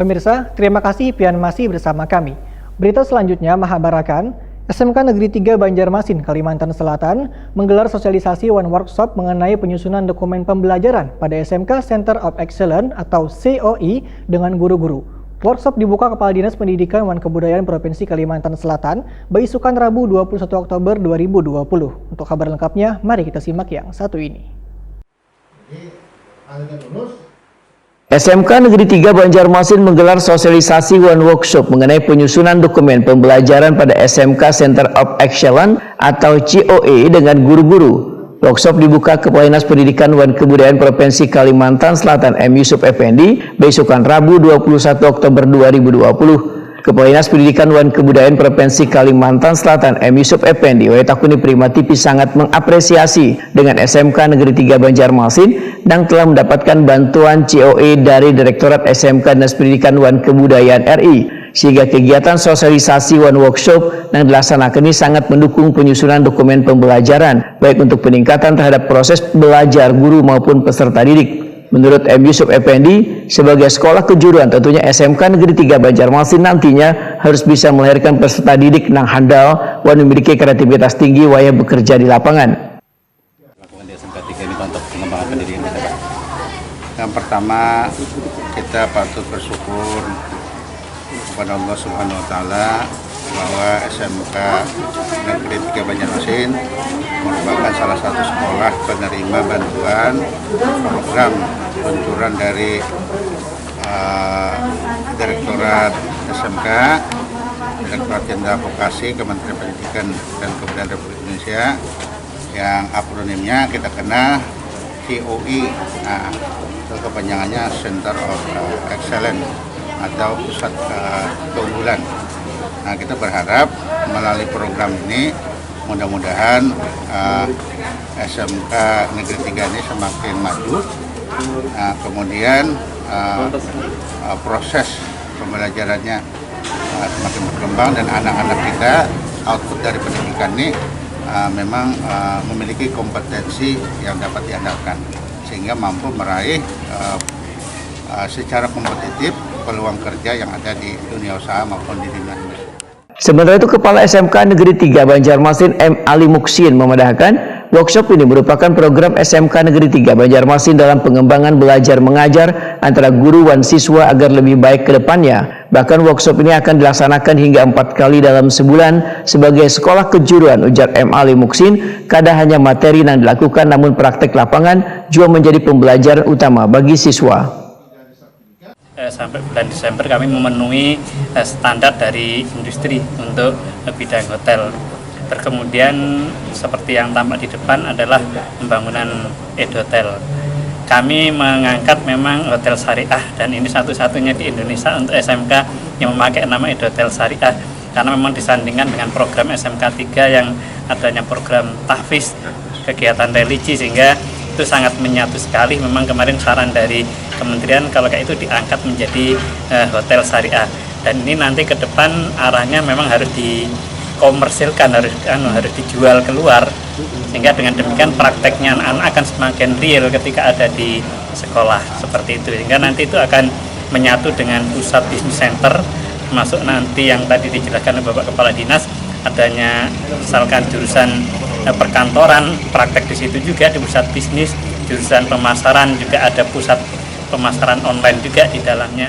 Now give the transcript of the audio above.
Pemirsa, terima kasih pian masih bersama kami. Berita selanjutnya mengabarkan SMK Negeri 3 Banjarmasin, Kalimantan Selatan menggelar sosialisasi one workshop mengenai penyusunan dokumen pembelajaran pada SMK Center of Excellence atau COE dengan guru-guru. Workshop dibuka Kepala Dinas Pendidikan dan Kebudayaan Provinsi Kalimantan Selatan, Baisukan Rabu 21 Oktober 2020. Untuk kabar lengkapnya, mari kita simak yang satu ini. SMK Negeri 3 Banjarmasin menggelar sosialisasi one workshop mengenai penyusunan dokumen pembelajaran pada SMK Center of Excellence atau COE dengan guru-guru. Workshop dibuka Kepala Dinas Pendidikan dan Kebudayaan Provinsi Kalimantan Selatan M. Yusuf Effendi, Baisukan Rabu 21 Oktober 2020. Kepala Dinas Pendidikan dan Kebudayaan Provinsi Kalimantan Selatan M. Yusuf Effendi, Takuni Prima TV sangat mengapresiasi dengan SMK Negeri 3 Banjarmasin dan telah mendapatkan bantuan COE dari Direktorat SMK Dinas Pendidikan dan Kebudayaan RI, sehingga kegiatan sosialisasi one workshop yang dilaksanakan ini sangat mendukung penyusunan dokumen pembelajaran, baik untuk peningkatan terhadap proses belajar guru maupun peserta didik. Menurut M. Yusuf Effendi, sebagai sekolah kejuruan tentunya SMK Negeri 3 Banjarmasin nantinya harus bisa melahirkan peserta didik yang handal dan memiliki kreativitas tinggi waya bekerja di lapangan. Lakukan di SMK 3 ini untuk pengembangan pendidikan kita, Pak. Yang pertama, kita patut bersyukur kepada Allah Subhanahu wa Ta'ala bahwa SMK Negeri 3 Banjarmasin merupakan salah satu sekolah penerima bantuan program luncuran dari Direktorat SMK, Direktorat Jenderal Vokasi, Kementerian Pendidikan dan Kebudayaan Republik Indonesia, yang akronimnya kita kenal COE. Nah, itu kepanjangannya Center of Excellence atau Pusat Keunggulan. Nah, kita berharap melalui program ini mudah-mudahan SMK Negeri 3 ini semakin maju. Nah, kemudian proses pembelajarannya semakin berkembang dan anak-anak kita output dari pendidikan ini memang memiliki kompetensi yang dapat diandalkan sehingga mampu meraih secara kompetitif peluang kerja yang ada di dunia usaha maupun di dunia industri. Sementara itu, Kepala SMK Negeri 3 Banjarmasin M. Ali Muksin memandahkan workshop ini merupakan program SMK Negeri 3 Banjarmasin dalam pengembangan belajar mengajar antara guru dan siswa agar lebih baik ke depannya. Bahkan workshop ini akan dilaksanakan hingga 4 kali dalam sebulan sebagai sekolah kejuruan, ujar M. Ali Muksin. Kada hanya materi yang dilakukan namun praktek lapangan juga menjadi pembelajaran utama bagi siswa. Sampai bulan Desember kami memenuhi standar dari industri untuk bidang hotel. Kemudian seperti yang tampak di depan adalah pembangunan edotel. Kami mengangkat memang hotel syariah dan ini satu-satunya di Indonesia untuk SMK yang memakai nama edotel syariah, karena memang disandingkan dengan program SMK 3 yang adanya program tahfiz kegiatan religi, sehingga itu sangat menyatu sekali. Memang kemarin saran dari Kementerian kalau kayak itu diangkat menjadi hotel syariah, dan ini nanti ke depan arahnya memang harus dikomersilkan, harus dijual keluar, sehingga dengan demikian prakteknya anak-anak akan semakin real ketika ada di sekolah seperti itu, sehingga nanti itu akan menyatu dengan pusat bisnis center, termasuk nanti yang tadi dijelaskan oleh Bapak Kepala Dinas adanya misalkan jurusan perkantoran, praktek di situ juga di pusat bisnis, jurusan pemasaran juga ada pusat pemasaran online juga di dalamnya.